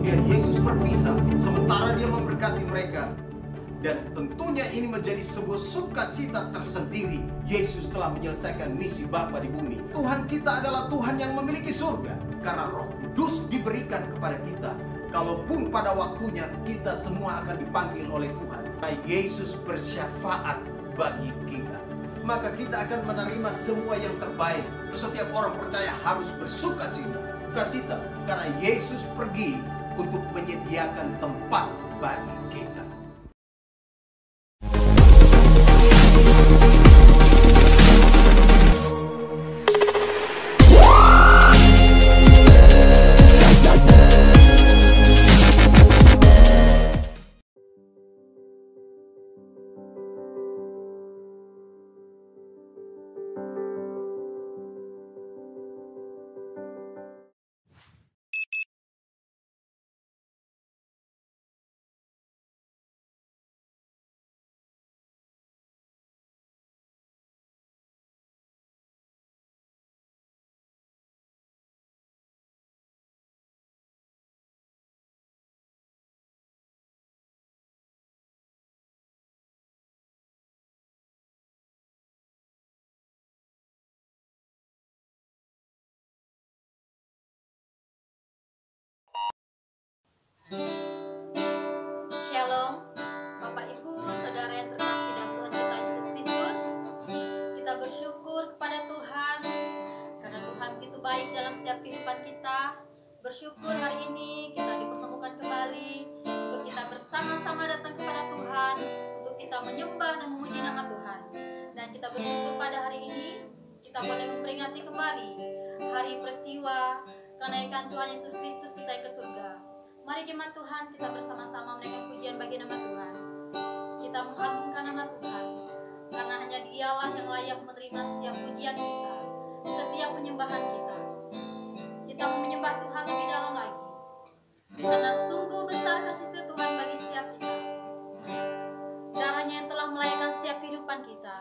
Kemudian Yesus berpisah sementara dia memberkati mereka. Dan tentunya ini menjadi sebuah sukacita tersendiri. Yesus telah menyelesaikan misi Bapa di bumi. Tuhan kita adalah Tuhan yang memiliki surga, karena Roh Kudus diberikan kepada kita. Kalaupun pada waktunya kita semua akan dipanggil oleh Tuhan, nah, Yesus bersyafaat bagi kita, maka kita akan menerima semua yang terbaik. Setiap orang percaya harus bersukacita karena Yesus pergi untuk menyediakan tempat bagi kita. Shalom, Bapak Ibu, Saudara yang terkasih dalam Tuhan kita Yesus Kristus. Kita bersyukur kepada Tuhan karena Tuhan begitu baik dalam setiap kehidupan kita. Bersyukur hari ini kita dipertemukan kembali untuk kita bersama-sama datang kepada Tuhan, untuk kita menyembah dan memuji nama Tuhan. Dan kita bersyukur pada hari ini kita boleh memperingati kembali hari peristiwa kenaikan Tuhan Yesus Kristus kita ke surga. Mari jemaat Tuhan, kita bersama-sama menaikkan pujian bagi nama Tuhan. Kita mengagungkan nama Tuhan, karena hanya Dialah yang layak menerima setiap pujian kita, setiap penyembahan kita. Kita mau menyembah Tuhan lebih dalam lagi, karena sungguh besar kasih setia Tuhan bagi setiap kita. Darahnya yang telah melayakkan setiap kehidupan kita.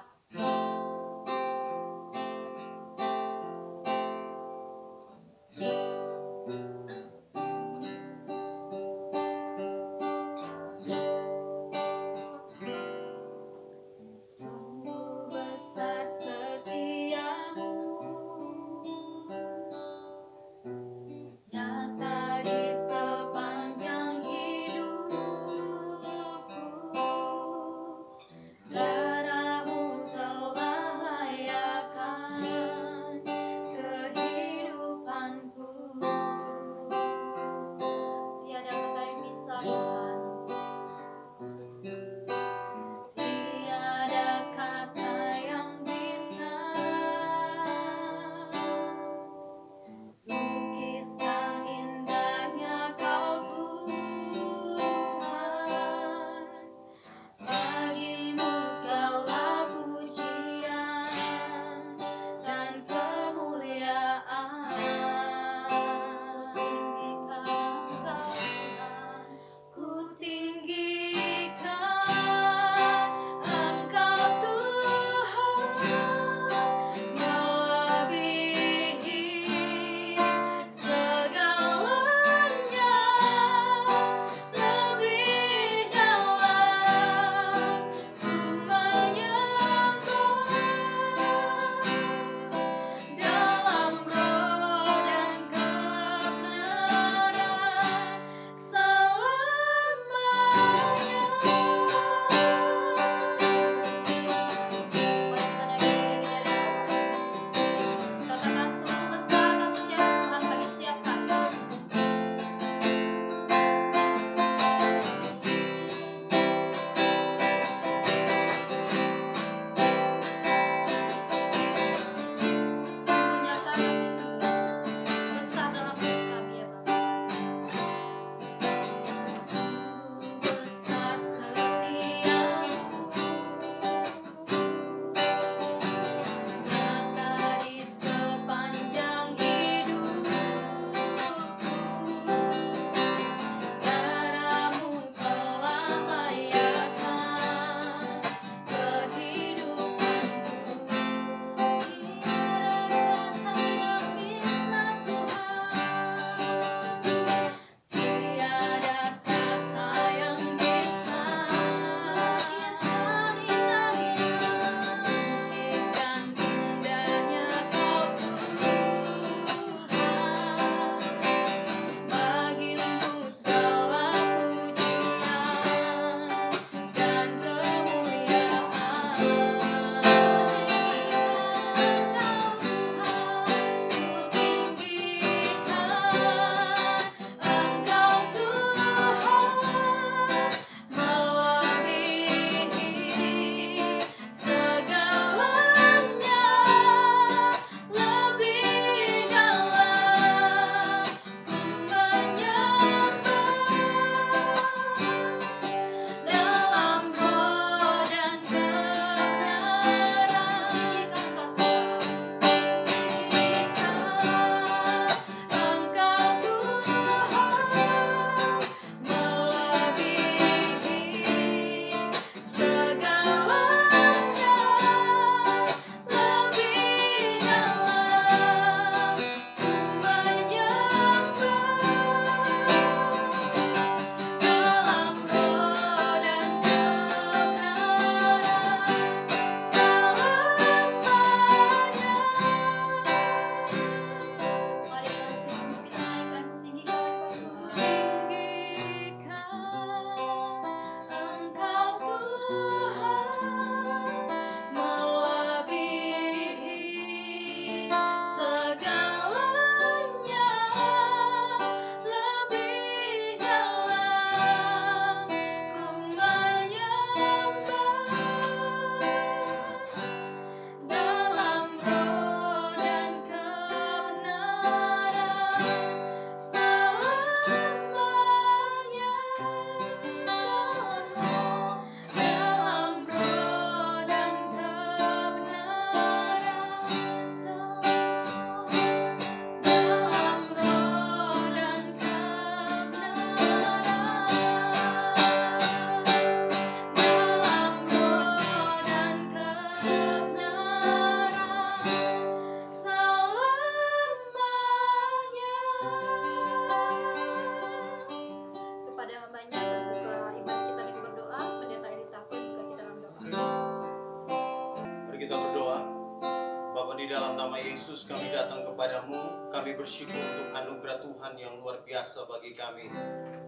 nama Yesus kami datang kepadamu. Kami bersyukur untuk anugerah Tuhan yang luar biasa bagi kami.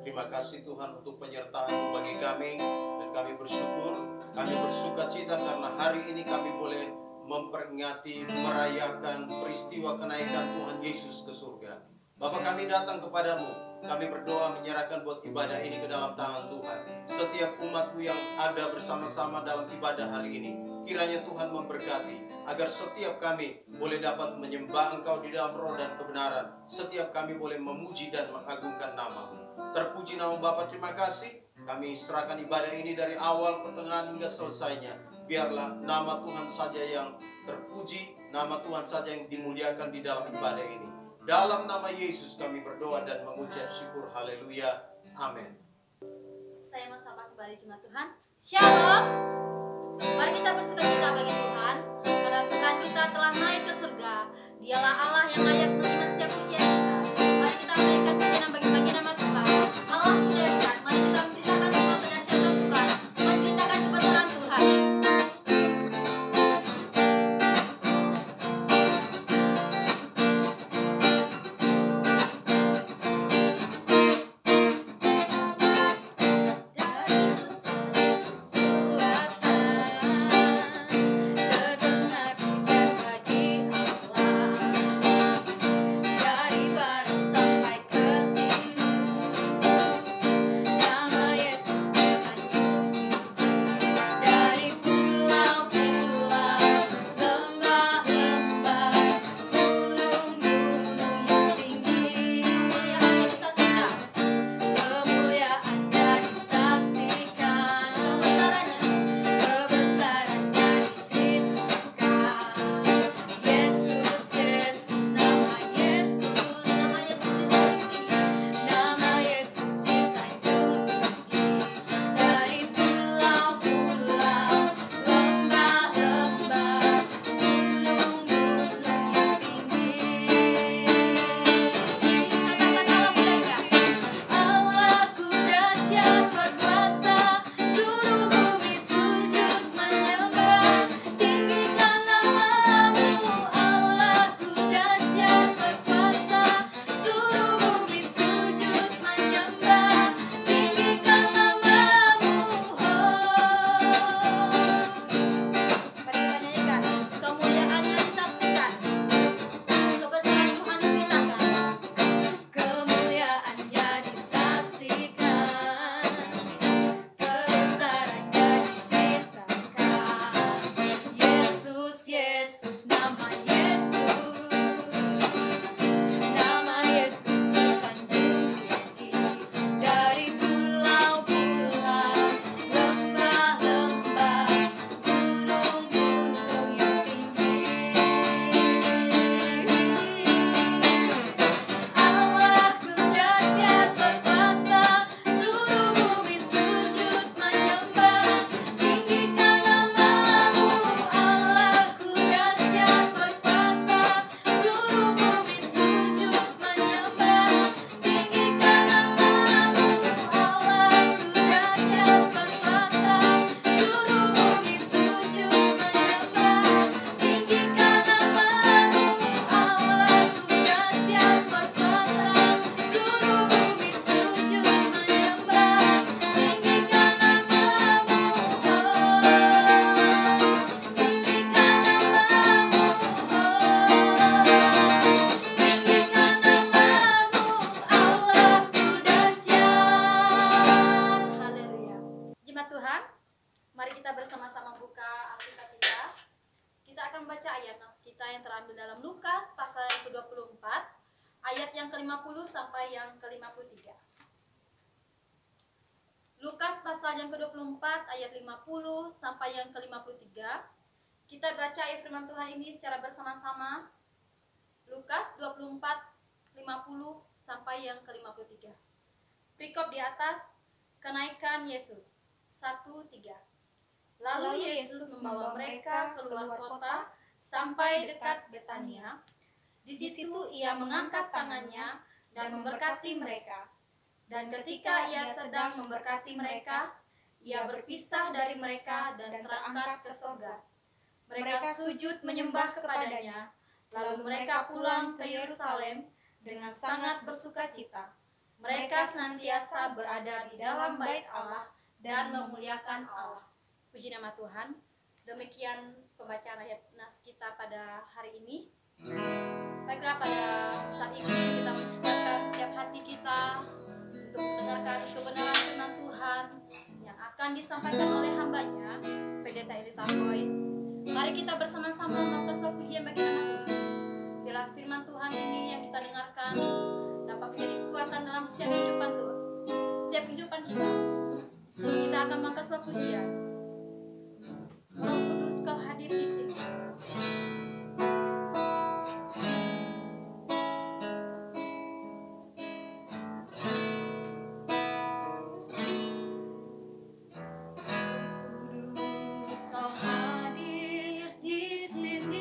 Terima kasih Tuhan untuk penyertaan-Mu bagi kami. Dan kami bersyukur, kami bersuka cita karena hari ini kami boleh memperingati, merayakan peristiwa kenaikan Tuhan Yesus ke surga. Bapa, kami datang kepadamu. Kami berdoa menyerahkan buat ibadah ini ke dalam tangan Tuhan. Setiap umat-Mu yang ada bersama-sama dalam ibadah hari ini, kiranya Tuhan memberkati, agar setiap kami boleh dapat menyembah Engkau di dalam roh dan kebenaran. Setiap kami boleh memuji dan mengagungkan nama-Mu. Terpuji nama Bapa, terima kasih. Kami serahkan ibadah ini dari awal, pertengahan hingga selesainya. Biarlah nama Tuhan saja yang terpuji, nama Tuhan saja yang dimuliakan di dalam ibadah ini. Dalam nama Yesus kami berdoa dan mengucap syukur. Haleluya. Amin. Saya mau sapa kembali jemaat Tuhan. Shalom. Mari kita bersukacita bagi Tuhan, karena Tuhan kita telah naik ke surga. Dialah Allah yang layak menerima setiap pujian kita. Mari kita naikkan pujian bagi nama Tuhan. Allah itu dahsyat. Mari kita menceritakan semua kedahsyatan Tuhan, menceritakan kebesaran Tuhan. Ayat yang ke-50 sampai yang ke-53. Lukas pasal yang ke-24 ayat 50 sampai yang ke-53. Kita baca ayat firman Tuhan ini secara bersama-sama. Lukas 24 50 sampai yang ke-53. Perikop di atas, kenaikan Yesus 1-3. Lalu Yesus membawa mereka keluar kota sampai dekat Betania. Di situ ia mengangkat tangannya dan memberkati mereka. Dan ketika ia sedang memberkati mereka, ia berpisah dari mereka dan terangkat ke surga. Mereka sujud menyembah kepadanya, Lalu mereka pulang ke Yerusalem dengan sangat bersukacita. Mereka senantiasa berada di dalam bait Allah dan memuliakan Allah. Puji nama Tuhan. Demikian pembacaan ayat nas kita pada hari ini. Baiklah, pada saat ini kita mempersiapkan setiap hati kita untuk mendengarkan kebenaran firman Tuhan yang akan disampaikan oleh hambanya, Pendeta Elita Boy. Mari kita bersama-sama mengangkat sebuah pujian bagi nama Tuhan. Biarlah firman Tuhan ini yang kita dengarkan dapat menjadi kekuatan dalam setiap kehidupan Tuhan, setiap kehidupan kita. Kita akan mengangkat sebuah pujian. Roh Kudus, Kau hadir di sini. Kau hadir di sini.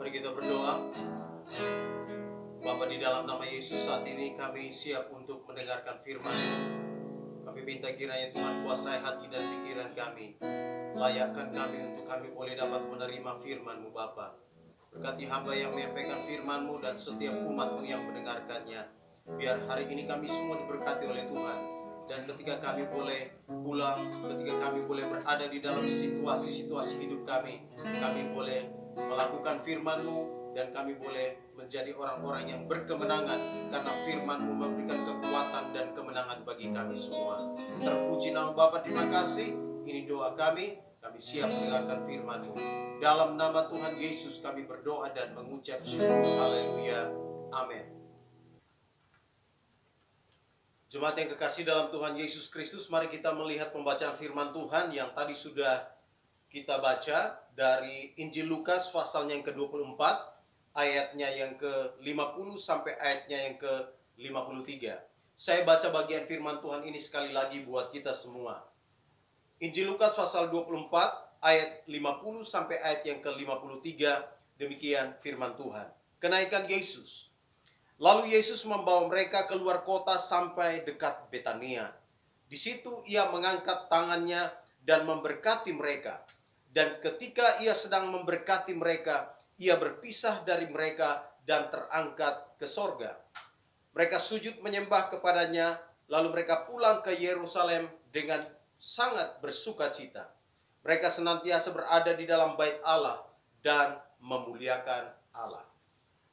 Mari kita berdoa. Bapa, di dalam nama Yesus saat ini kami siap untuk mendengarkan firman-Mu. Kami minta kiranya Tuhan kuasai hati dan pikiran kami. Layakkan kami untuk kami boleh dapat menerima firman-Mu Bapa. Berkati hamba yang menyampaikan firman-Mu dan setiap umat-Mu yang mendengarkannya. Biar hari ini kami semua diberkati oleh Tuhan. Dan ketika kami boleh pulang, ketika kami boleh berada di dalam situasi-situasi hidup kami boleh melakukan firman-Mu, dan kami boleh menjadi orang-orang yang berkemenangan karena firman-Mu memberikan kekuatan dan kemenangan bagi kami semua. Terpuji nama Bapa, terima kasih. Ini doa kami siap mendengarkan firman-Mu. Dalam nama Tuhan Yesus kami berdoa dan mengucap syukur. Haleluya. Amin. Jemaat yang kekasih dalam Tuhan Yesus Kristus, mari kita melihat pembacaan firman Tuhan yang tadi sudah kita baca dari Injil Lukas pasalnya yang ke-24, ayatnya yang ke-50 sampai ayatnya yang ke-53. Saya baca bagian firman Tuhan ini sekali lagi buat kita semua. Injil Lukas pasal 24, ayat 50 sampai ayat yang ke-53, demikian firman Tuhan. Kenaikan Yesus. Lalu Yesus membawa mereka keluar kota sampai dekat Betania. Di situ ia mengangkat tangannya dan memberkati mereka. Dan ketika ia sedang memberkati mereka, ia berpisah dari mereka dan terangkat ke sorga. Mereka sujud menyembah kepadanya, lalu mereka pulang ke Yerusalem dengan sangat bersuka cita. Mereka senantiasa berada di dalam bait Allah dan memuliakan Allah.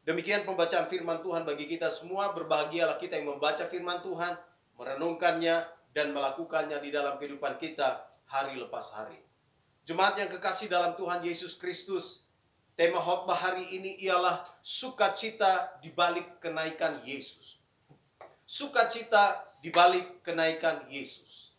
Demikian pembacaan firman Tuhan bagi kita semua. Berbahagialah kita yang membaca firman Tuhan, merenungkannya, dan melakukannya di dalam kehidupan kita hari lepas hari. Jemaat yang kekasih dalam Tuhan Yesus Kristus, tema khotbah hari ini ialah sukacita di balik kenaikan Yesus. Sukacita di balik kenaikan Yesus.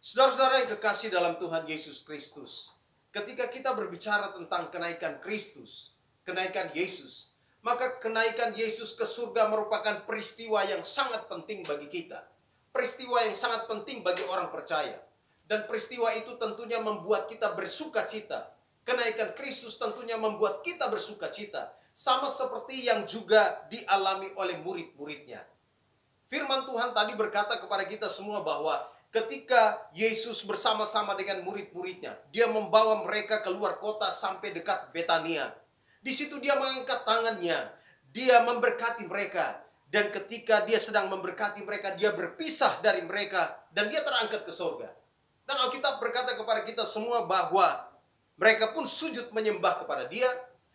Saudara-saudara yang kekasih dalam Tuhan Yesus Kristus, ketika kita berbicara tentang kenaikan Kristus, kenaikan Yesus, maka kenaikan Yesus ke surga merupakan peristiwa yang sangat penting bagi kita. Peristiwa yang sangat penting bagi orang percaya. Dan peristiwa itu tentunya membuat kita bersuka cita. Kenaikan Kristus tentunya membuat kita bersuka cita. Sama seperti yang juga dialami oleh murid-muridnya. Firman Tuhan tadi berkata kepada kita semua bahwa ketika Yesus bersama-sama dengan murid-muridnya, dia membawa mereka keluar kota sampai dekat Betania. Di situ dia mengangkat tangannya, dia memberkati mereka. Dan ketika dia sedang memberkati mereka, dia berpisah dari mereka dan dia terangkat ke surga. Dan Alkitab berkata kepada kita semua bahwa mereka pun sujud menyembah kepada dia.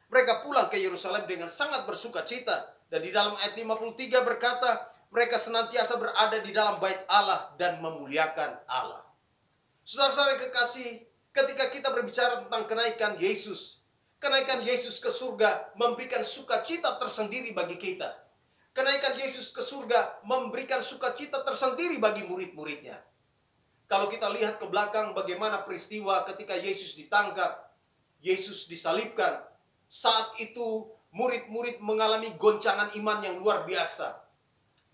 Mereka pulang ke Yerusalem dengan sangat bersuka cita. Dan di dalam ayat 53 berkata, mereka senantiasa berada di dalam bait Allah dan memuliakan Allah. Saudara-saudara yang kekasih, ketika kita berbicara tentang kenaikan Yesus ke surga memberikan sukacita tersendiri bagi kita. Kenaikan Yesus ke surga memberikan sukacita tersendiri bagi murid-muridnya. Kalau kita lihat ke belakang bagaimana peristiwa ketika Yesus ditangkap, Yesus disalibkan. Saat itu murid-murid mengalami goncangan iman yang luar biasa.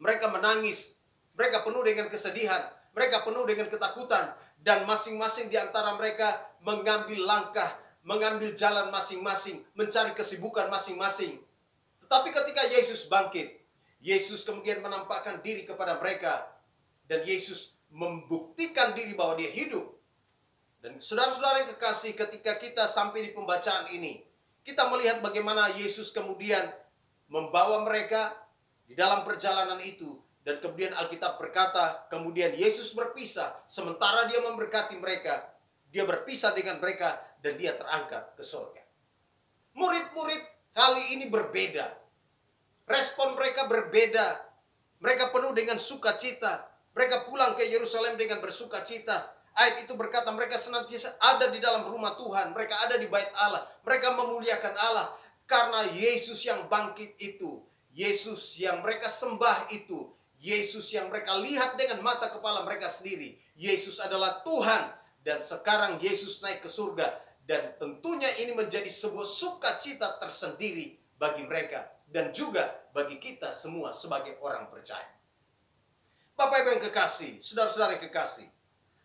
Mereka menangis, mereka penuh dengan kesedihan, mereka penuh dengan ketakutan. Dan masing-masing di antara mereka mengambil langkah, mengambil jalan masing-masing, mencari kesibukan masing-masing. Tetapi ketika Yesus bangkit, Yesus kemudian menampakkan diri kepada mereka. Dan Yesus membuktikan diri bahwa dia hidup. Dan saudara-saudara yang kekasih, ketika kita sampai di pembacaan ini, kita melihat bagaimana Yesus kemudian membawa mereka di dalam perjalanan itu. Dan kemudian Alkitab berkata, kemudian Yesus berpisah, sementara dia memberkati mereka, dia berpisah dengan mereka, dan dia terangkat ke surga. Murid-murid kali ini berbeda. Respon mereka berbeda. Mereka penuh dengan sukacita. Mereka pulang ke Yerusalem dengan bersuka cita. Ayat itu berkata mereka senantiasa ada di dalam rumah Tuhan. Mereka ada di bait Allah. Mereka memuliakan Allah. Karena Yesus yang bangkit itu. Yesus yang mereka sembah itu. Yesus yang mereka lihat dengan mata kepala mereka sendiri. Yesus adalah Tuhan. Dan sekarang Yesus naik ke surga. Dan tentunya ini menjadi sebuah sukacita tersendiri bagi mereka. Dan juga bagi kita semua sebagai orang percaya. Bapak Ibu yang kekasih, saudara-saudara yang kekasih.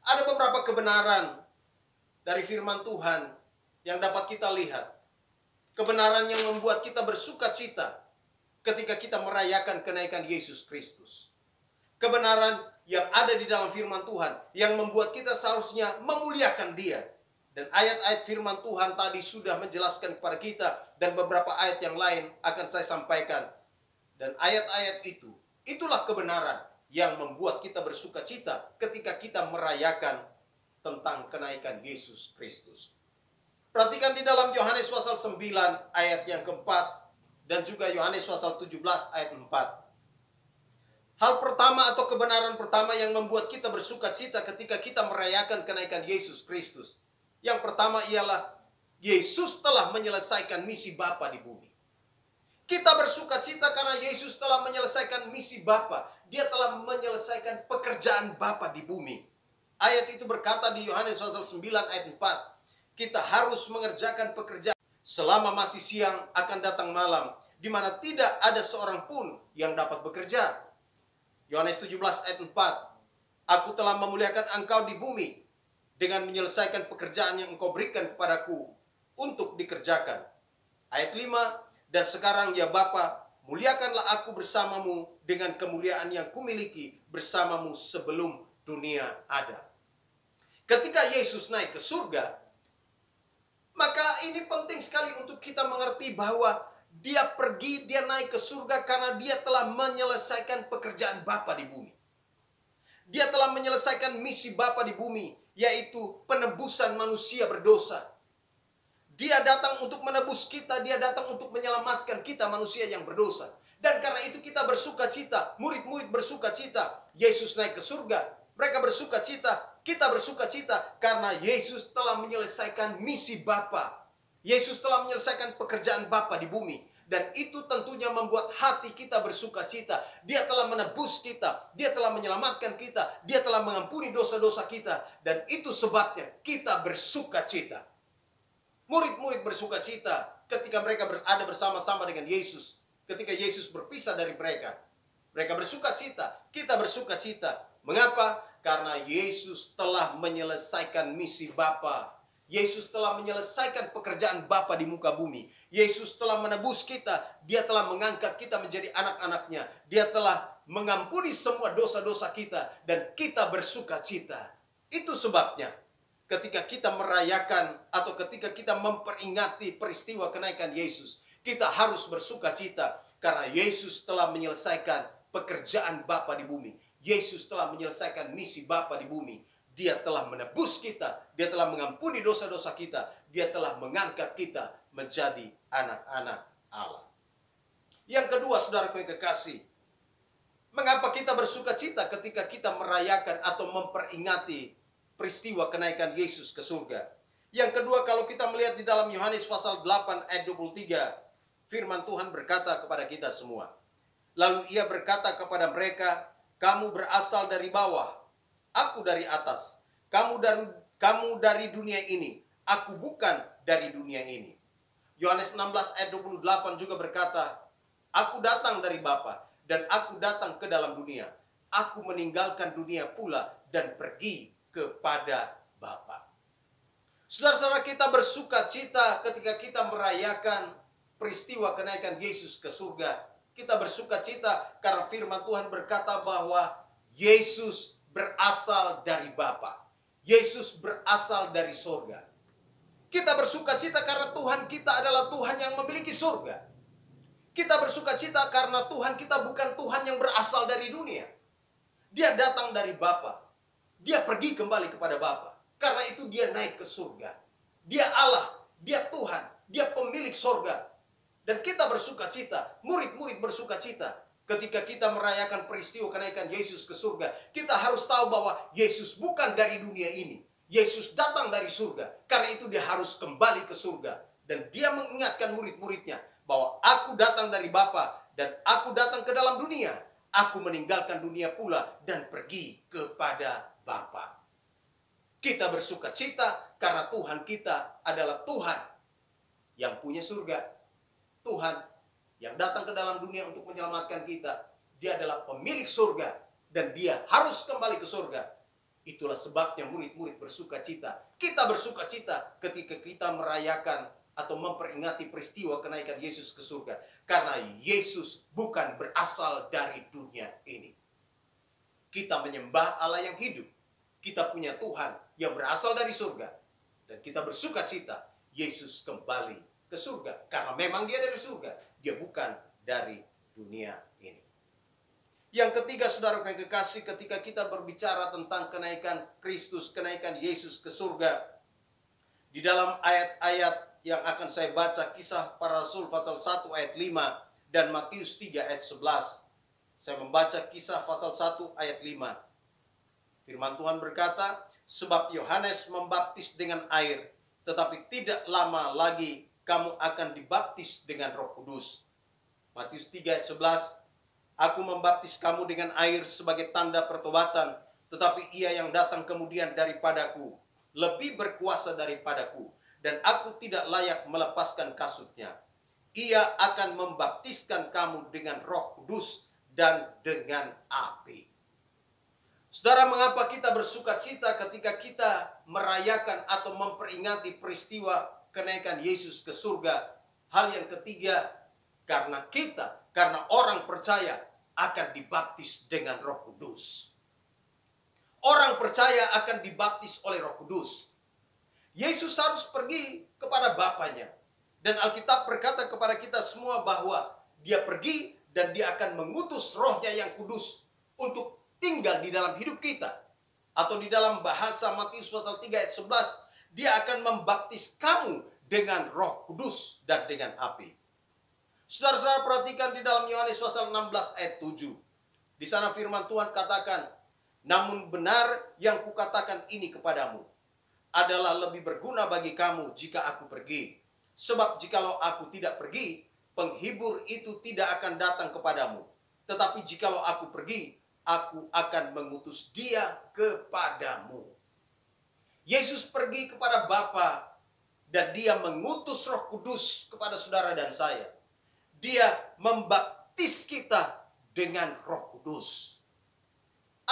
Ada beberapa kebenaran dari firman Tuhan yang dapat kita lihat. Kebenaran yang membuat kita bersuka cita ketika kita merayakan kenaikan Yesus Kristus. Kebenaran yang ada di dalam firman Tuhan yang membuat kita seharusnya memuliakan Dia. Dan ayat-ayat firman Tuhan tadi sudah menjelaskan kepada kita, dan beberapa ayat yang lain akan saya sampaikan. Dan ayat-ayat itu, itulah kebenaran yang membuat kita bersuka cita ketika kita merayakan tentang kenaikan Yesus Kristus. Perhatikan di dalam Yohanes pasal 9 ayat yang keempat, dan juga Yohanes pasal 17 ayat 4. Hal pertama atau kebenaran pertama yang membuat kita bersuka cita ketika kita merayakan kenaikan Yesus Kristus. Yang pertama ialah Yesus telah menyelesaikan misi Bapa di bumi. Kita bersuka cita karena Yesus telah menyelesaikan misi Bapa. Dia telah menyelesaikan pekerjaan Bapa di bumi. Ayat itu berkata di Yohanes pasal 9 ayat 4. Kita harus mengerjakan pekerjaan. Selama masih siang akan datang malam, di mana tidak ada seorang pun yang dapat bekerja. Yohanes 17 ayat 4. Aku telah memuliakan engkau di bumi dengan menyelesaikan pekerjaan yang engkau berikan kepadaku untuk dikerjakan. Ayat 5. Dan sekarang ya Bapa, muliakanlah aku bersamamu dengan kemuliaan yang kumiliki bersamamu sebelum dunia ada. Ketika Yesus naik ke surga, maka ini penting sekali untuk kita mengerti bahwa dia pergi, dia naik ke surga karena dia telah menyelesaikan pekerjaan Bapa di bumi. Dia telah menyelesaikan misi Bapa di bumi, yaitu penebusan manusia berdosa. Dia datang untuk menebus kita, dia datang untuk menyelamatkan kita manusia yang berdosa. Dan karena itu kita bersuka cita, murid-murid bersuka cita. Yesus naik ke surga, mereka bersuka cita, kita bersuka cita karena Yesus telah menyelesaikan misi Bapa. Yesus telah menyelesaikan pekerjaan Bapa di bumi. Dan itu tentunya membuat hati kita bersuka cita. Dia telah menebus kita, dia telah menyelamatkan kita, dia telah mengampuni dosa-dosa kita. Dan itu sebabnya kita bersuka cita. Murid-murid bersuka cita ketika mereka berada bersama-sama dengan Yesus. Ketika Yesus berpisah dari mereka, mereka bersuka cita, kita bersuka cita. Mengapa? Karena Yesus telah menyelesaikan misi Bapa. Yesus telah menyelesaikan pekerjaan Bapa di muka bumi. Yesus telah menebus kita. Dia telah mengangkat kita menjadi anak-anaknya. Dia telah mengampuni semua dosa-dosa kita. Dan kita bersuka cita. Itu sebabnya ketika kita merayakan atau ketika kita memperingati peristiwa kenaikan Yesus, kita harus bersuka cita karena Yesus telah menyelesaikan pekerjaan Bapa di bumi. Yesus telah menyelesaikan misi Bapa di bumi. Dia telah menebus kita, dia telah mengampuni dosa-dosa kita, dia telah mengangkat kita menjadi anak-anak Allah. Yang kedua, saudaraku yang kekasih, mengapa kita bersuka cita ketika kita merayakan atau memperingati peristiwa kenaikan Yesus ke surga? Yang kedua, kalau kita melihat di dalam Yohanes pasal 8 ayat 23, firman Tuhan berkata kepada kita semua. Lalu ia berkata kepada mereka, kamu berasal dari bawah, aku dari atas. Kamu dari dunia ini, aku bukan dari dunia ini. Yohanes 16 ayat 28 juga berkata, aku datang dari Bapa dan aku datang ke dalam dunia. Aku meninggalkan dunia pula dan pergi kepada Bapa. Saudara-saudara, kita bersuka cita ketika kita merayakan peristiwa kenaikan Yesus ke surga. Kita bersuka cita karena firman Tuhan berkata bahwa Yesus berasal dari Bapa. Yesus berasal dari surga. Kita bersuka cita karena Tuhan kita adalah Tuhan yang memiliki surga. Kita bersuka cita karena Tuhan kita bukan Tuhan yang berasal dari dunia. Dia datang dari Bapa. Dia pergi kembali kepada Bapa. Karena itu dia naik ke surga. Dia Allah, dia Tuhan, dia pemilik surga. Dan kita bersuka cita, murid-murid bersuka cita. Ketika kita merayakan peristiwa kenaikan Yesus ke surga, kita harus tahu bahwa Yesus bukan dari dunia ini. Yesus datang dari surga. Karena itu dia harus kembali ke surga. Dan dia mengingatkan murid-muridnya bahwa aku datang dari Bapa dan aku datang ke dalam dunia. Aku meninggalkan dunia pula dan pergi kepada Bapa. Kita bersuka cita karena Tuhan kita adalah Tuhan yang punya surga. Tuhan yang datang ke dalam dunia untuk menyelamatkan kita. Dia adalah pemilik surga dan dia harus kembali ke surga. Itulah sebabnya murid-murid bersuka cita. Kita bersuka cita ketika kita merayakan atau memperingati peristiwa kenaikan Yesus ke surga. Karena Yesus bukan berasal dari dunia ini. Kita menyembah Allah yang hidup. Kita punya Tuhan yang berasal dari surga. Dan kita bersuka cita Yesus kembali ke surga. Karena memang dia dari surga. Dia bukan dari dunia ini. Yang ketiga, saudara yang kekasih, ketika kita berbicara tentang kenaikan Kristus, kenaikan Yesus ke surga, di dalam ayat-ayat yang akan saya baca, Kisah Para Rasul pasal 1 ayat 5 dan Matius 3 ayat 11. Saya membaca Kisah pasal 1 ayat 5. Firman Tuhan berkata, sebab Yohanes membaptis dengan air, tetapi tidak lama lagi kamu akan dibaptis dengan Roh Kudus. Matius 3 ayat 11. Aku membaptis kamu dengan air sebagai tanda pertobatan, tetapi ia yang datang kemudian daripadaku lebih berkuasa daripadaku, dan aku tidak layak melepaskan kasutnya. Ia akan membaptiskan kamu dengan Roh Kudus dan dengan api. Saudara, mengapa kita bersuka cita ketika kita merayakan atau memperingati peristiwa kenaikan Yesus ke surga? Hal yang ketiga, karena orang percaya akan dibaptis dengan Roh Kudus. Orang percaya akan dibaptis oleh Roh Kudus. Yesus harus pergi kepada Bapanya. Dan Alkitab berkata kepada kita semua bahwa dia pergi dan dia akan mengutus Rohnya yang kudus untuk tinggal di dalam hidup kita. Atau di dalam bahasa Matius pasal 3 ayat 11, dia akan membaptis kamu dengan Roh Kudus dan dengan api. Saudara-saudara, perhatikan di dalam Yohanes pasal 16 ayat 7. Di sana firman Tuhan katakan, namun benar yang kukatakan ini kepadamu adalah lebih berguna bagi kamu jika aku pergi. Sebab jikalau aku tidak pergi, penghibur itu tidak akan datang kepadamu. Tetapi jikalau aku pergi, aku akan mengutus dia kepadamu. Yesus pergi kepada Bapa dan dia mengutus Roh Kudus kepada saudara dan saya. Dia membaptis kita dengan Roh Kudus.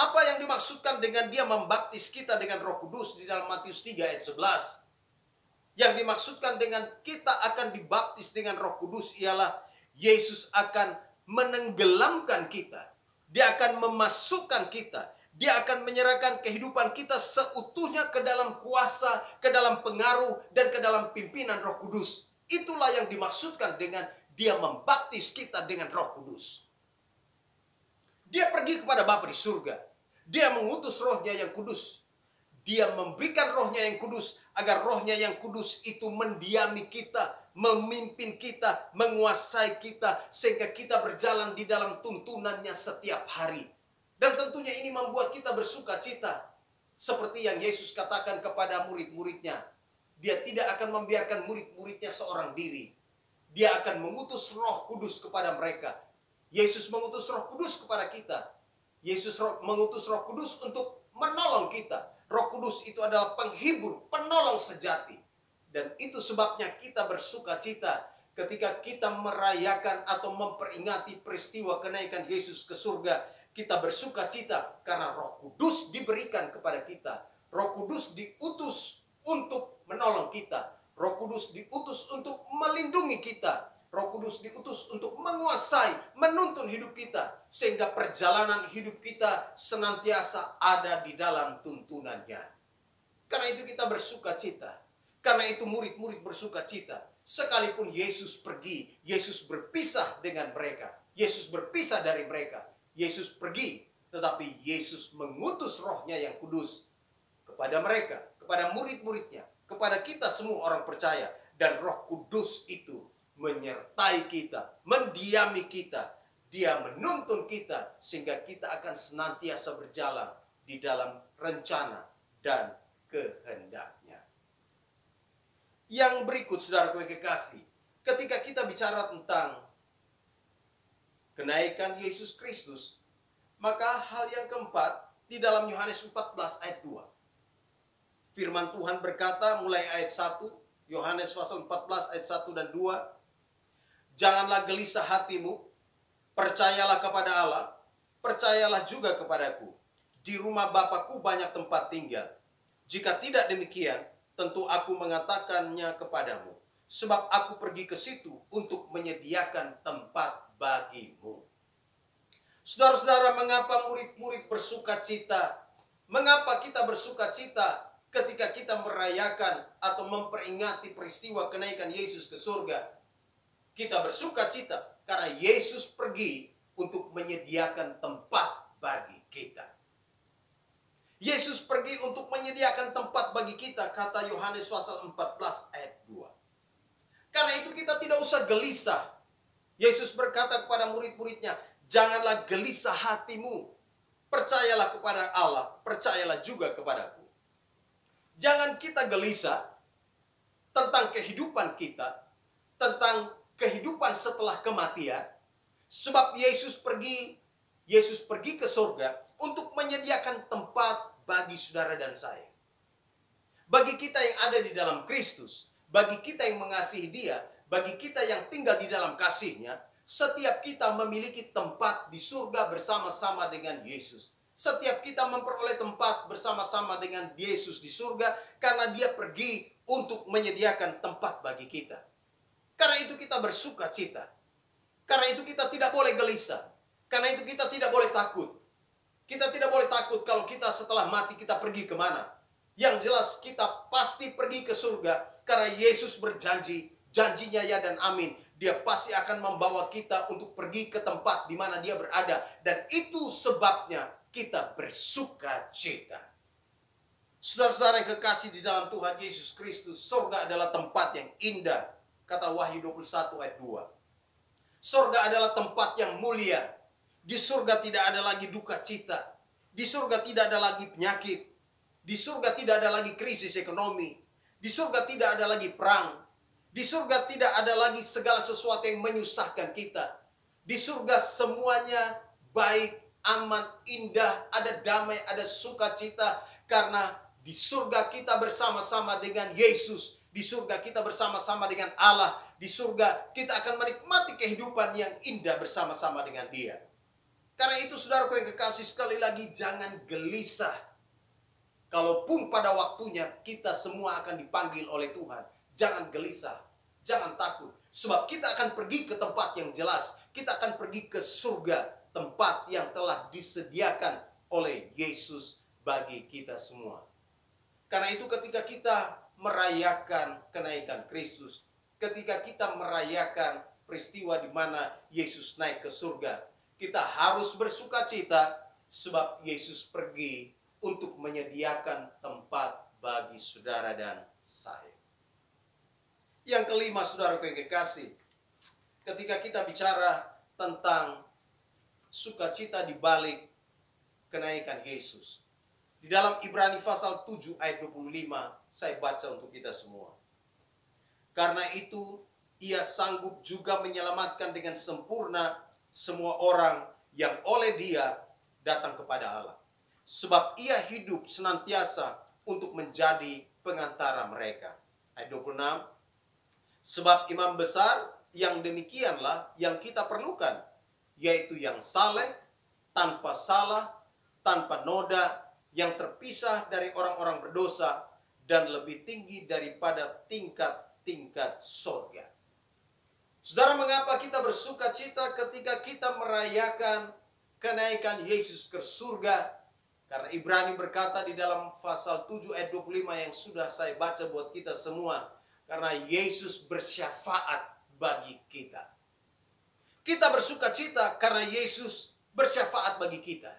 Apa yang dimaksudkan dengan dia membaptis kita dengan Roh Kudus di dalam Matius 3 ayat 11? Yang dimaksudkan dengan kita akan dibaptis dengan Roh Kudus ialah Yesus akan menenggelamkan kita. Dia akan memasukkan kita. Dia akan menyerahkan kehidupan kita seutuhnya ke dalam kuasa, ke dalam pengaruh, dan ke dalam pimpinan Roh Kudus. Itulah yang dimaksudkan dengan dia membaptis kita dengan Roh Kudus. Dia pergi kepada Bapa di surga. Dia mengutus Rohnya yang kudus. Dia memberikan Rohnya yang kudus agar Rohnya yang kudus itu mendiami kita, memimpin kita, menguasai kita, sehingga kita berjalan di dalam tuntunannya setiap hari. Dan tentunya ini membuat kita bersuka cita. Seperti yang Yesus katakan kepada murid-muridnya. Dia tidak akan membiarkan murid-muridnya seorang diri. Dia akan mengutus Roh Kudus kepada mereka. Yesus mengutus Roh Kudus kepada kita. Yesus mengutus Roh Kudus untuk menolong kita. Roh Kudus itu adalah penghibur, penolong sejati. Dan itu sebabnya kita bersuka cita ketika kita merayakan atau memperingati peristiwa kenaikan Yesus ke surga. Kita bersuka cita karena Roh Kudus diberikan kepada kita. Roh Kudus diutus untuk menolong kita. Roh Kudus diutus untuk melindungi kita. Roh Kudus diutus untuk menguasai, menuntun hidup kita. Sehingga perjalanan hidup kita senantiasa ada di dalam tuntunannya. Karena itu kita bersuka cita. Karena itu murid-murid bersuka cita. Sekalipun Yesus pergi, Yesus berpisah dengan mereka. Yesus berpisah dari mereka. Yesus pergi, tetapi Yesus mengutus Rohnya yang kudus kepada mereka, kepada murid-muridnya, kepada kita semua orang percaya. Dan Roh Kudus itu menyertai kita, mendiami kita. Dia menuntun kita sehingga kita akan senantiasa berjalan di dalam rencana dan kehendaknya. Yang berikut, saudaraku yang kekasih, ketika kita bicara tentang kenaikan Yesus Kristus, maka hal yang keempat di dalam Yohanes 14 ayat 2. Firman Tuhan berkata mulai ayat 1, Yohanes pasal 14 ayat 1 dan 2. Janganlah gelisah hatimu, percayalah kepada Allah, percayalah juga kepadaku. Di rumah Bapa-Ku banyak tempat tinggal. Jika tidak demikian, tentu aku mengatakannya kepadamu. sebab aku pergi ke situ untuk menyediakan tempat bagimu. Saudara-saudara, mengapa murid-murid bersuka cita? Mengapa kita bersuka cita ketika kita merayakan atau memperingati peristiwa kenaikan Yesus ke surga? Kita bersuka cita karena Yesus pergi untuk menyediakan tempat bagi kita. Yesus pergi untuk menyediakan tempat bagi kita, kata Yohanes pasal 14 ayat 2. Karena itu kita tidak usah gelisah. Yesus berkata kepada murid-muridnya, janganlah gelisah hatimu. Percayalah kepada Allah, percayalah juga kepadaku. Jangan kita gelisah tentang kehidupan kita, tentang kehidupan setelah kematian. Sebab Yesus pergi ke surga untuk menyediakan tempat bagi saudara dan saya. Bagi kita yang ada di dalam Kristus, bagi kita yang mengasihi Dia, bagi kita yang tinggal di dalam kasih-Nya, setiap kita memiliki tempat di surga bersama-sama dengan Yesus. Setiap kita memperoleh tempat bersama-sama dengan Yesus di surga karena Dia pergi untuk menyediakan tempat bagi kita. Karena itu kita bersuka cita. Karena itu kita tidak boleh gelisah. Karena itu kita tidak boleh takut. Kita tidak boleh takut kalau kita setelah mati kita pergi kemana. Yang jelas kita pasti pergi ke surga karena Yesus berjanji, janjinya ya dan amin. Dia pasti akan membawa kita untuk pergi ke tempat di mana Dia berada. Dan itu sebabnya kita bersuka cita. Saudara-saudara yang kekasih di dalam Tuhan Yesus Kristus, surga adalah tempat yang indah. Kata Wahyu 21 ayat 2. Surga adalah tempat yang mulia. Di surga tidak ada lagi duka cita. Di surga tidak ada lagi penyakit. Di surga tidak ada lagi krisis ekonomi. Di surga tidak ada lagi perang. Di surga tidak ada lagi segala sesuatu yang menyusahkan kita. Di surga semuanya baik, aman, indah, ada damai, ada sukacita. Karena di surga kita bersama-sama dengan Yesus. Di surga kita bersama-sama dengan Allah. Di surga kita akan menikmati kehidupan yang indah bersama-sama dengan Dia. Karena itu saudaraku yang kekasih, sekali lagi jangan gelisah. Kalaupun pada waktunya kita semua akan dipanggil oleh Tuhan, jangan gelisah, jangan takut. Sebab kita akan pergi ke tempat yang jelas. Kita akan pergi ke surga, tempat yang telah disediakan oleh Yesus bagi kita semua. Karena itu ketika kita merayakan kenaikan Kristus, ketika kita merayakan peristiwa di mana Yesus naik ke surga, kita harus bersuka cita sebab Yesus pergi untuk menyediakan tempat bagi saudara dan saya. Yang kelima, saudaraku yang kekasih, ketika kita bicara tentang sukacita di balik kenaikan Yesus, di dalam Ibrani pasal 7 ayat 25, saya baca untuk kita semua. Karena itu, Ia sanggup juga menyelamatkan dengan sempurna semua orang yang oleh Dia datang kepada Allah. Sebab Ia hidup senantiasa untuk menjadi pengantara mereka. Ayat 26. Sebab imam besar yang demikianlah yang kita perlukan, yaitu yang saleh, tanpa salah, tanpa noda, yang terpisah dari orang-orang berdosa, dan lebih tinggi daripada tingkat-tingkat sorga. Saudara, mengapa kita bersuka cita ketika kita merayakan kenaikan Yesus ke surga? Karena Ibrani berkata di dalam pasal 7 ayat 25 yang sudah saya baca buat kita semua. Karena Yesus bersyafaat bagi kita. Kita bersuka cita karena Yesus bersyafaat bagi kita.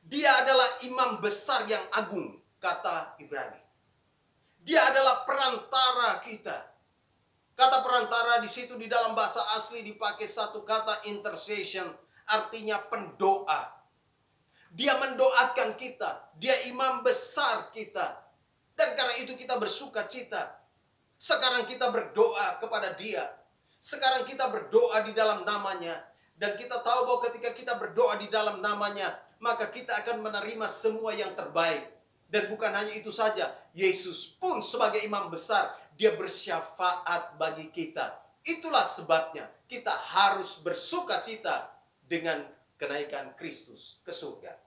Dia adalah imam besar yang agung, kata Ibrani. Dia adalah perantara kita. Kata perantara di situ di dalam bahasa asli dipakai satu kata intercession, artinya pendoa. Dia mendoakan kita, Dia imam besar kita. Dan karena itu kita bersuka cita. Sekarang kita berdoa kepada Dia. Sekarang kita berdoa di dalam namanya. Dan kita tahu bahwa ketika kita berdoa di dalam namanya, maka kita akan menerima semua yang terbaik. Dan bukan hanya itu saja, Yesus pun sebagai imam besar, Dia bersyafaat bagi kita. Itulah sebabnya kita harus bersuka cita dengan kenaikan Kristus ke surga.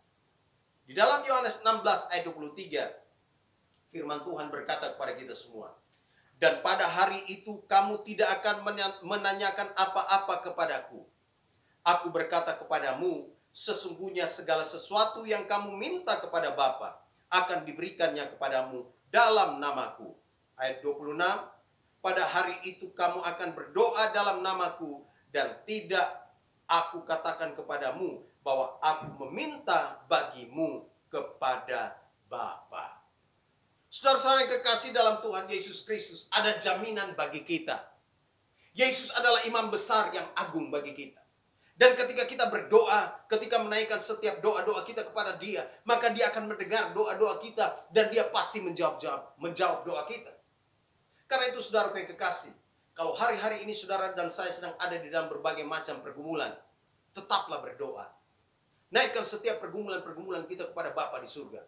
Di dalam Yohanes 16 ayat 23, firman Tuhan berkata kepada kita semua, Dan pada hari itu kamu tidak akan menanyakan apa-apa kepadaku. Aku berkata kepadamu, sesungguhnya segala sesuatu yang kamu minta kepada Bapa akan diberikannya kepadamu dalam namaku. Ayat 26, pada hari itu kamu akan berdoa dalam namaku, dan tidak aku katakan kepadamu bahwa aku meminta bagimu kepada Bapa. Saudara-saudara yang kekasih dalam Tuhan Yesus Kristus, ada jaminan bagi kita. Yesus adalah imam besar yang agung bagi kita. Dan ketika kita berdoa, ketika menaikkan setiap doa-doa kita kepada Dia, maka Dia akan mendengar doa-doa kita, dan Dia pasti menjawab doa kita. Karena itu saudara yang kekasih, kalau hari-hari ini saudara dan saya sedang ada di dalam berbagai macam pergumulan, tetaplah berdoa. Naikkan setiap pergumulan-pergumulan kita kepada Bapa di surga.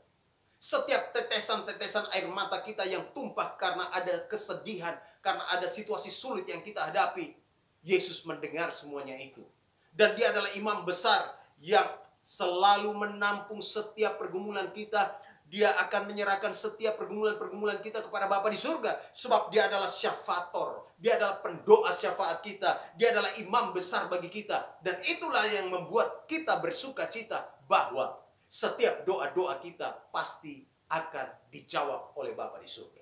Setiap tetesan-tetesan air mata kita yang tumpah karena ada kesedihan, karena ada situasi sulit yang kita hadapi, Yesus mendengar semuanya itu. Dan Dia adalah imam besar yang selalu menampung setiap pergumulan kita. Dia akan menyerahkan setiap pergumulan-pergumulan kita kepada Bapa di surga. Sebab Dia adalah syafator. Dia adalah pendoa syafaat kita. Dia adalah imam besar bagi kita. Dan itulah yang membuat kita bersuka cita bahwa setiap doa-doa kita pasti akan dijawab oleh Bapa di surga.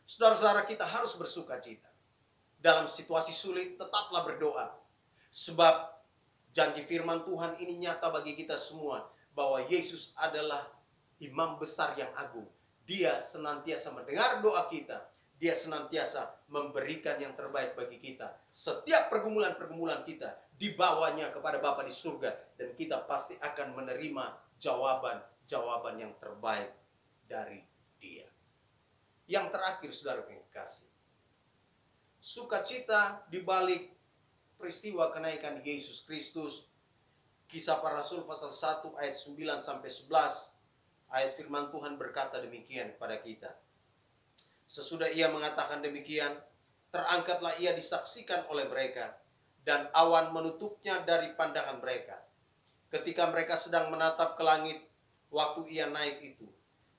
Saudara-saudara, kita harus bersuka cita. Dalam situasi sulit, tetaplah berdoa. Sebab janji firman Tuhan ini nyata bagi kita semua. Bahwa Yesus adalah imam besar yang agung. Dia senantiasa mendengar doa kita. Dia senantiasa memberikan yang terbaik bagi kita. Setiap pergumulan-pergumulan kita dibawanya kepada Bapa di surga, dan kita pasti akan menerima jawaban-jawaban yang terbaik dari Dia. Yang terakhir saudara yang kekasih, sukacita di balik peristiwa kenaikan Yesus Kristus. Kisah Para Rasul pasal 1 ayat 9 sampai 11, ayat firman Tuhan berkata demikian kepada kita. Sesudah Ia mengatakan demikian, terangkatlah Ia disaksikan oleh mereka, dan awan menutupnya dari pandangan mereka. Ketika mereka sedang menatap ke langit, waktu Ia naik itu,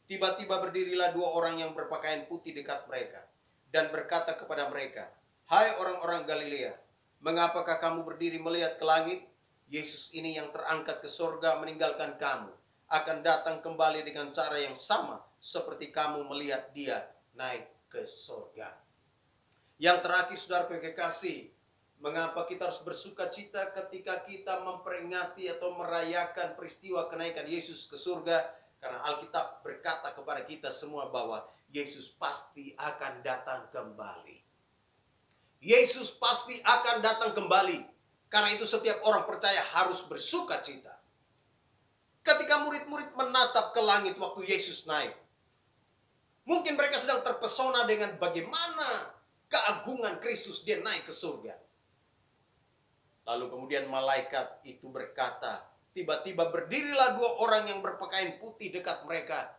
tiba-tiba berdirilah dua orang yang berpakaian putih dekat mereka, dan berkata kepada mereka, "Hai orang-orang Galilea, mengapakah kamu berdiri melihat ke langit? Yesus ini yang terangkat ke surga meninggalkan kamu, akan datang kembali dengan cara yang sama seperti kamu melihat Dia naik ke surga." Yang terakhir saudara kekasih, mengapa kita harus bersuka cita ketika kita memperingati atau merayakan peristiwa kenaikan Yesus ke surga? Karena Alkitab berkata kepada kita semua bahwa Yesus pasti akan datang kembali. Yesus pasti akan datang kembali. Karena itu setiap orang percaya harus bersuka cita. Ketika murid-murid menatap ke langit waktu Yesus naik, mungkin mereka sedang terpesona dengan bagaimana keagungan Kristus, Dia naik ke surga. Lalu kemudian malaikat itu berkata, tiba-tiba berdirilah dua orang yang berpakaian putih dekat mereka.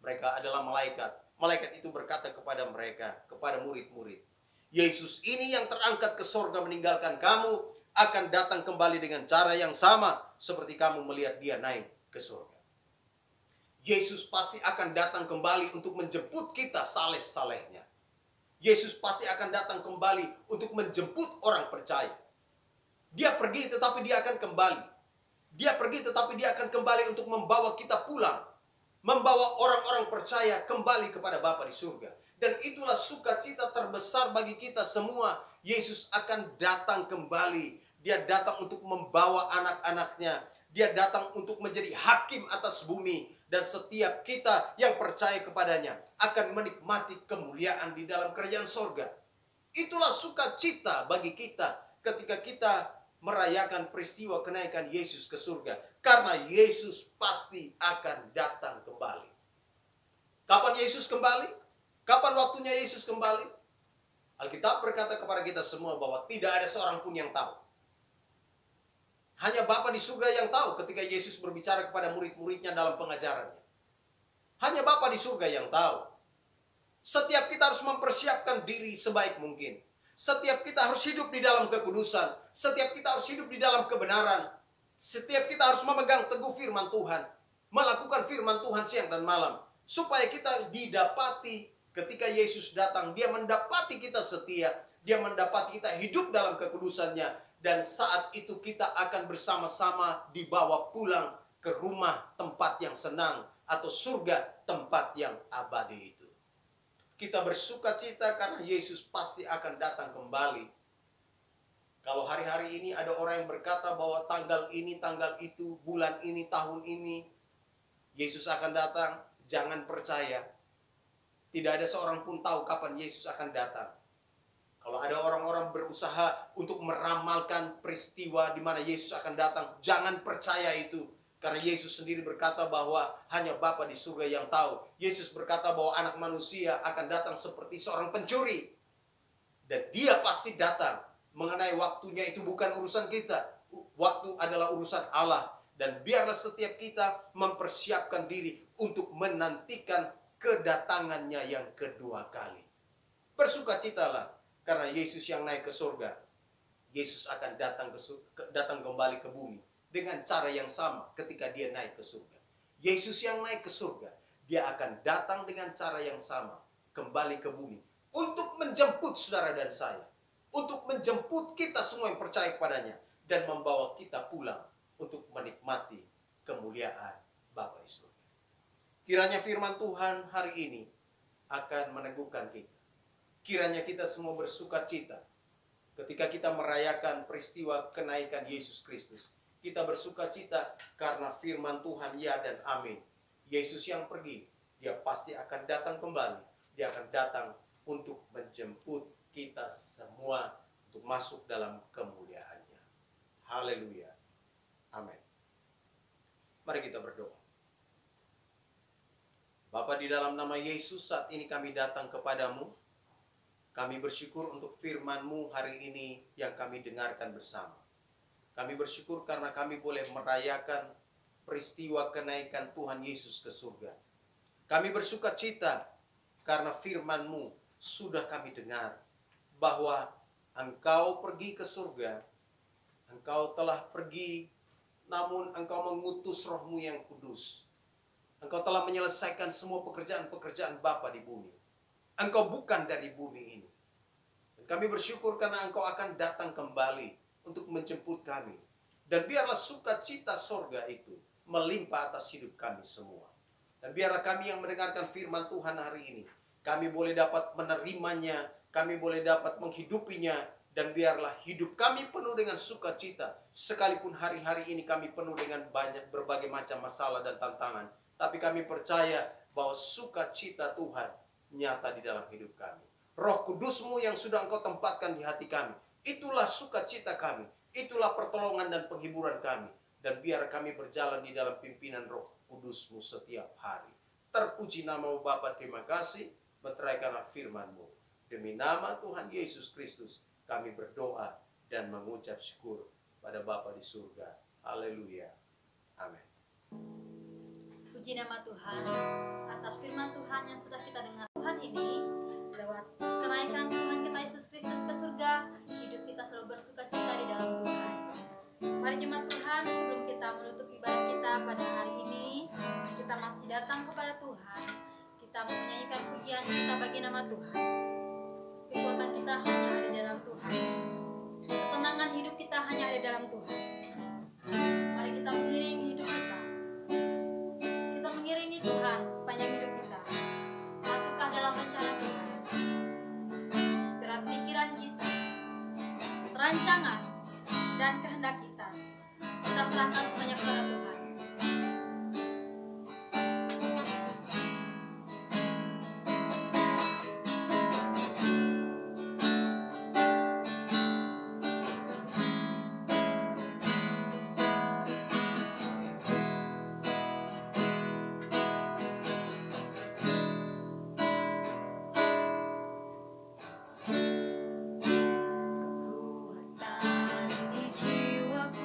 Mereka adalah malaikat. Malaikat itu berkata kepada mereka, kepada murid-murid, Yesus ini yang terangkat ke surga meninggalkan kamu, akan datang kembali dengan cara yang sama seperti kamu melihat Dia naik ke surga. Yesus pasti akan datang kembali untuk menjemput kita saleh-salehnya. Yesus pasti akan datang kembali untuk menjemput orang percaya. Dia pergi tetapi Dia akan kembali. Dia pergi tetapi Dia akan kembali untuk membawa kita pulang. Membawa orang-orang percaya kembali kepada Bapa di surga. Dan itulah sukacita terbesar bagi kita semua. Yesus akan datang kembali. Dia datang untuk membawa anak-anaknya. Dia datang untuk menjadi hakim atas bumi. Dan setiap kita yang percaya kepadanya akan menikmati kemuliaan di dalam kerajaan sorga. Itulah sukacita bagi kita ketika kita merayakan peristiwa kenaikan Yesus ke surga. Karena Yesus pasti akan datang kembali. Kapan Yesus kembali? Kapan waktunya Yesus kembali? Alkitab berkata kepada kita semua bahwa tidak ada seorang pun yang tahu. Hanya Bapa di surga yang tahu ketika Yesus berbicara kepada murid-muridnya dalam pengajarannya. Hanya Bapa di surga yang tahu. Setiap kita harus mempersiapkan diri sebaik mungkin. Setiap kita harus hidup di dalam kekudusan. Setiap kita harus hidup di dalam kebenaran. Setiap kita harus memegang teguh firman Tuhan. Melakukan firman Tuhan siang dan malam. Supaya kita didapati Ketika Yesus datang, dia mendapati kita setia, dia mendapati kita hidup dalam kekudusannya, dan saat itu kita akan bersama-sama dibawa pulang ke rumah tempat yang senang atau surga tempat yang abadi itu. Kita bersuka cita karena Yesus pasti akan datang kembali. Kalau hari-hari ini ada orang yang berkata bahwa tanggal ini, tanggal itu, bulan ini, tahun ini, Yesus akan datang, jangan percaya. Tidak ada seorang pun tahu kapan Yesus akan datang. Kalau ada orang-orang berusaha untuk meramalkan peristiwa di mana Yesus akan datang, jangan percaya itu. Karena Yesus sendiri berkata bahwa hanya Bapa di surga yang tahu. Yesus berkata bahwa anak manusia akan datang seperti seorang pencuri. Dan dia pasti datang. Mengenai waktunya itu bukan urusan kita. Waktu adalah urusan Allah. Dan biarlah setiap kita mempersiapkan diri untuk menantikan kedatangannya yang kedua kali. Bersukacitalah karena Yesus yang naik ke surga. Yesus akan datang kembali ke bumi dengan cara yang sama ketika dia naik ke surga. Yesus yang naik ke surga, dia akan datang dengan cara yang sama kembali ke bumi untuk menjemput saudara dan saya, untuk menjemput kita semua yang percaya kepadanya dan membawa kita pulang untuk menikmati kemuliaan Bapa di surga. Kiranya firman Tuhan hari ini akan meneguhkan kita. Kiranya kita semua bersuka cita ketika kita merayakan peristiwa kenaikan Yesus Kristus. Kita bersuka cita karena firman Tuhan ya dan amin. Yesus yang pergi, dia pasti akan datang kembali. Dia akan datang untuk menjemput kita semua untuk masuk dalam kemuliaannya. Haleluya. Amin. Mari kita berdoa. Bapa, di dalam nama Yesus saat ini kami datang kepadamu. Kami bersyukur untuk firman-Mu hari ini yang kami dengarkan bersama. Kami bersyukur karena kami boleh merayakan peristiwa kenaikan Tuhan Yesus ke surga. Kami bersuka cita karena firman-Mu sudah kami dengar bahwa Engkau pergi ke surga. Engkau telah pergi, namun Engkau mengutus Roh-Mu yang kudus. Engkau telah menyelesaikan semua pekerjaan-pekerjaan Bapa di bumi. Engkau bukan dari bumi ini. Dan kami bersyukur karena Engkau akan datang kembali untuk menjemput kami. Dan biarlah sukacita sorga itu melimpah atas hidup kami semua. Dan biarlah kami yang mendengarkan firman Tuhan hari ini, kami boleh dapat menerimanya, kami boleh dapat menghidupinya, dan biarlah hidup kami penuh dengan sukacita. Sekalipun hari-hari ini kami penuh dengan berbagai macam masalah dan tantangan, tapi kami percaya bahwa sukacita Tuhan nyata di dalam hidup kami. Roh Kudus-Mu yang sudah Engkau tempatkan di hati kami, itulah sukacita kami, itulah pertolongan dan penghiburan kami. Dan biar kami berjalan di dalam pimpinan Roh Kudus-Mu setiap hari. Terpuji nama-Mu Bapa, terima kasih, meteraikanlah firman-Mu. Demi nama Tuhan Yesus Kristus, kami berdoa dan mengucap syukur pada Bapa di surga. Haleluya. Amin. Puji nama Tuhan atas firman Tuhan yang sudah kita dengar. Tuhan ini lewat kenaikan Tuhan kita Yesus Kristus ke surga, hidup kita selalu bersuka cita di dalam Tuhan. Mari jemaat Tuhan, sebelum kita menutup ibadah kita pada hari ini, kita masih datang kepada Tuhan. Kita mau menyanyikan pujian kita bagi nama Tuhan. Kekuatan kita hanya ada di dalam Tuhan. Ketenangan hidup kita hanya ada di dalam Tuhan. Mari kita mengiringi hidup kita. Kita mengiringi Tuhan sepanjang hidup kita. Masuklah dalam rencana Tuhan. Gerak pikiran kita, rancangan, dan kehendak kita, kita serahkan semuanya kepada Tuhan. Kekuatan di jiwaku,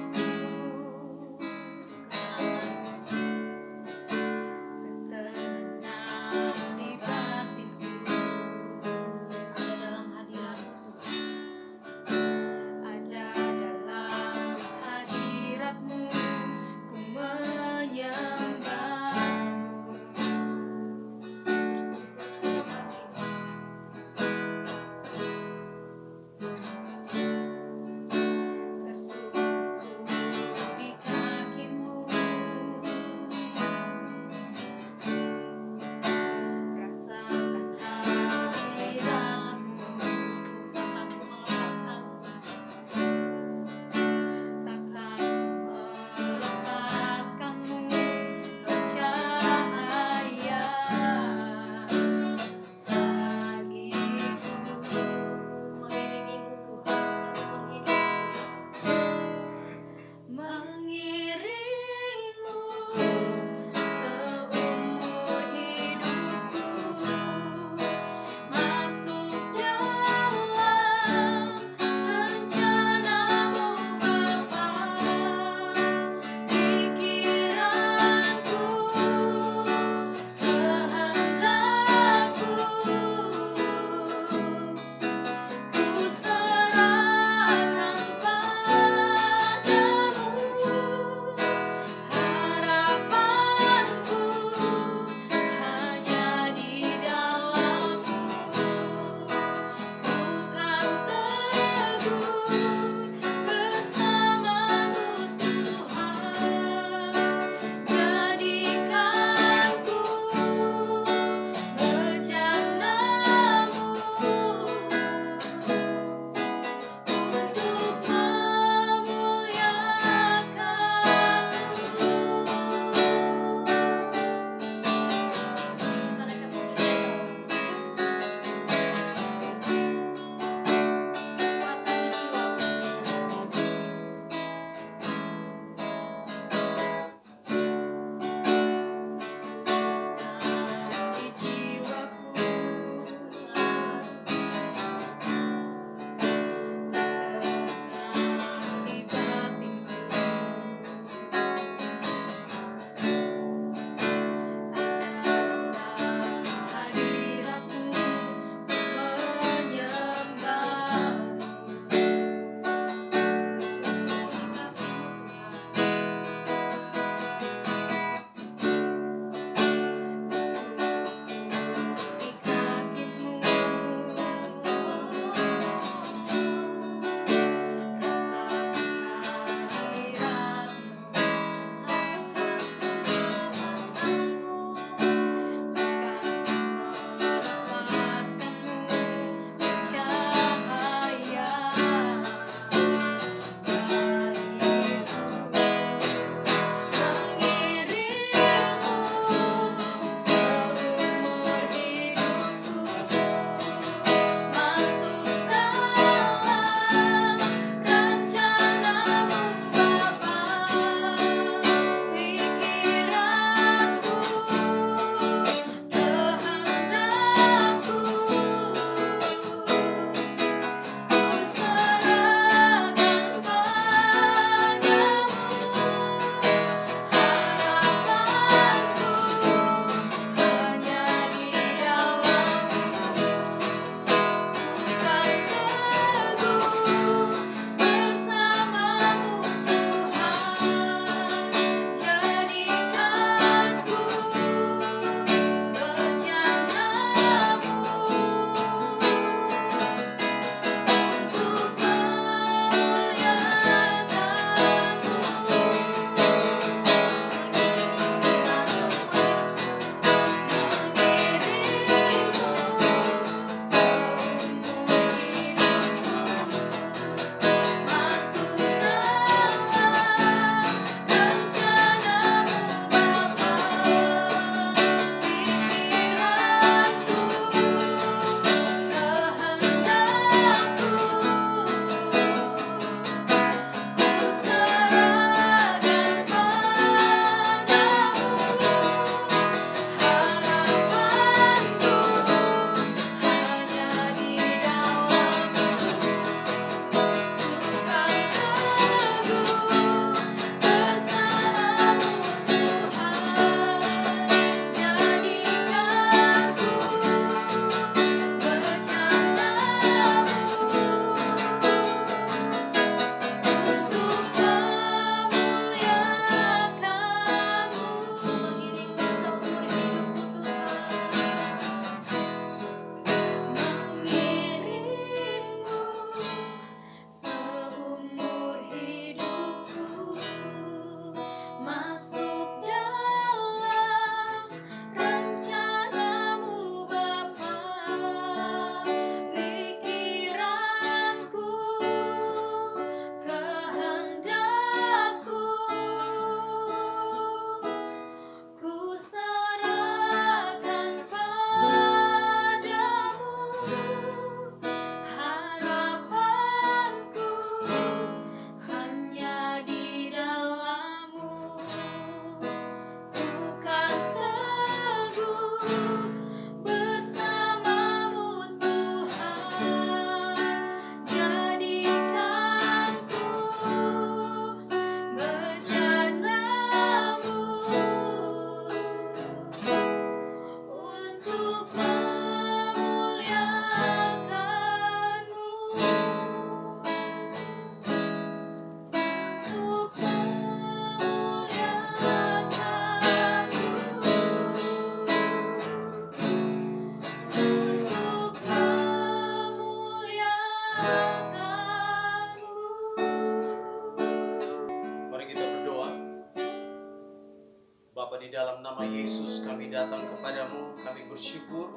Bapa, di dalam nama Yesus kami datang kepadamu. Kami bersyukur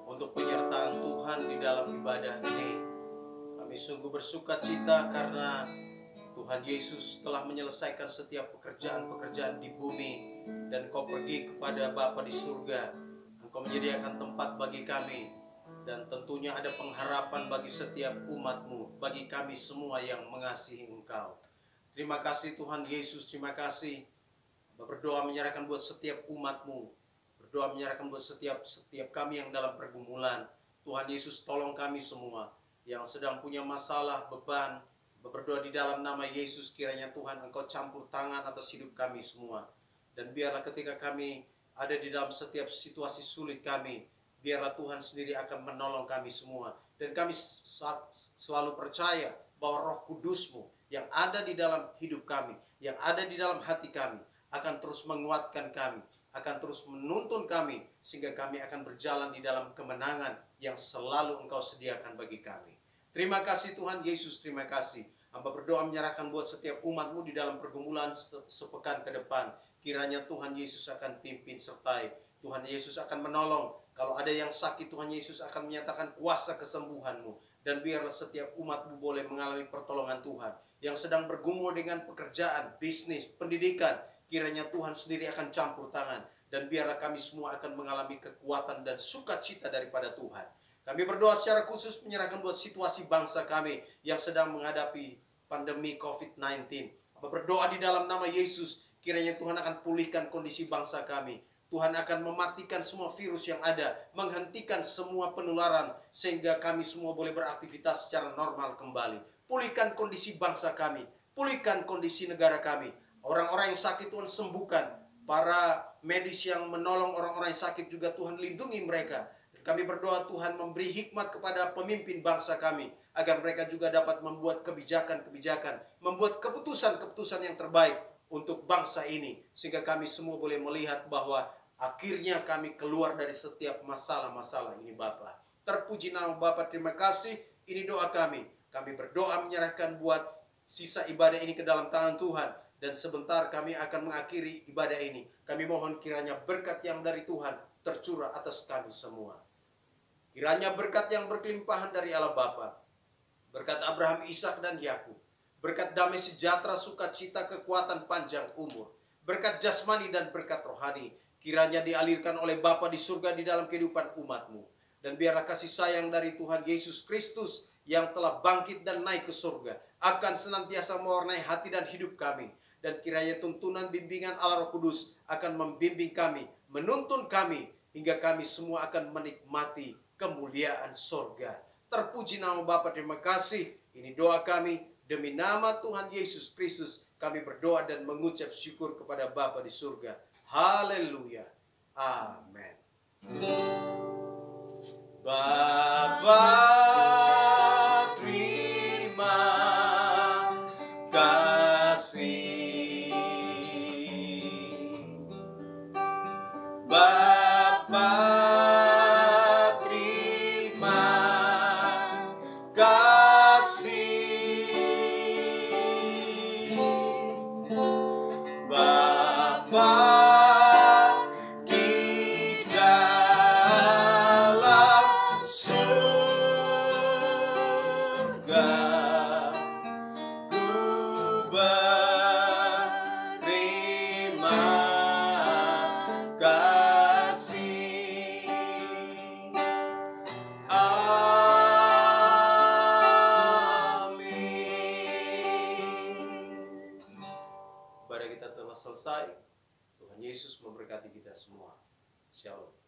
untuk penyertaan Tuhan di dalam ibadah ini. Kami sungguh bersuka cita karena Tuhan Yesus telah menyelesaikan setiap pekerjaan-pekerjaan di bumi, dan Kau pergi kepada Bapa di surga. Engkau menyediakan tempat bagi kami, dan tentunya ada pengharapan bagi setiap umat-Mu, bagi kami semua yang mengasihi Engkau. Terima kasih Tuhan Yesus, terima kasih. Berdoa menyerahkan buat setiap umat-Mu, berdoa menyerahkan buat setiap kami yang dalam pergumulan. Tuhan Yesus, tolong kami semua yang sedang punya masalah, beban. Berdoa di dalam nama Yesus, kiranya Tuhan Engkau campur tangan atas hidup kami semua. Dan biarlah ketika kami ada di dalam setiap situasi sulit kami, biarlah Tuhan sendiri akan menolong kami semua. Dan kami selalu percaya bahwa Roh Kudus-Mu yang ada di dalam hidup kami, yang ada di dalam hati kami, akan terus menguatkan kami, akan terus menuntun kami, sehingga kami akan berjalan di dalam kemenangan yang selalu Engkau sediakan bagi kami. Terima kasih Tuhan Yesus, terima kasih. Hamba berdoa menyerahkan buat setiap umat-Mu di dalam pergumulan sepekan ke depan. Kiranya Tuhan Yesus akan pimpin sertai. Tuhan Yesus akan menolong. Kalau ada yang sakit, Tuhan Yesus akan menyatakan kuasa kesembuhan-Mu. Dan biarlah setiap umat-Mu boleh mengalami pertolongan Tuhan. Yang sedang bergumul dengan pekerjaan, bisnis, pendidikan, kiranya Tuhan sendiri akan campur tangan. Dan biarlah kami semua akan mengalami kekuatan dan sukacita daripada Tuhan. Kami berdoa secara khusus menyerahkan buat situasi bangsa kami yang sedang menghadapi pandemi COVID-19. Berdoa di dalam nama Yesus, kiranya Tuhan akan pulihkan kondisi bangsa kami. Tuhan akan mematikan semua virus yang ada, menghentikan semua penularan, sehingga kami semua boleh beraktivitas secara normal kembali. Pulihkan kondisi bangsa kami, pulihkan kondisi negara kami. Orang-orang yang sakit Tuhan sembuhkan. Para medis yang menolong orang-orang yang sakit juga Tuhan lindungi mereka. Kami berdoa Tuhan memberi hikmat kepada pemimpin bangsa kami, agar mereka juga dapat membuat kebijakan-kebijakan, membuat keputusan-keputusan yang terbaik untuk bangsa ini. Sehingga kami semua boleh melihat bahwa akhirnya kami keluar dari setiap masalah-masalah ini Bapa. Terpuji nama Bapa, terima kasih. Ini doa kami. Kami berdoa menyerahkan buat sisa ibadah ini ke dalam tangan Tuhan. Dan sebentar kami akan mengakhiri ibadah ini. Kami mohon kiranya berkat yang dari Tuhan tercurah atas kami semua. Kiranya berkat yang berkelimpahan dari Allah Bapa, berkat Abraham, Ishak dan Yakub, berkat damai sejahtera, sukacita, kekuatan, panjang umur, berkat jasmani dan berkat rohani, kiranya dialirkan oleh Bapa di surga di dalam kehidupan umat-Mu. Dan biarlah kasih sayang dari Tuhan Yesus Kristus yang telah bangkit dan naik ke surga akan senantiasa mewarnai hati dan hidup kami. Dan kiranya tuntunan bimbingan Allah Roh Kudus akan membimbing kami, menuntun kami, hingga kami semua akan menikmati kemuliaan sorga. Terpuji nama Bapa, terima kasih. Ini doa kami demi nama Tuhan Yesus Kristus. Kami berdoa dan mengucap syukur kepada Bapa di surga. Haleluya. Amin. Bapa, terima kasih. Bapa, terima kasih. Bapa di dalam surga, ku berterima kasih. Amin. Ibadah kita telah selesai. Tuhan Yesus memberkati kita semua. Shalom.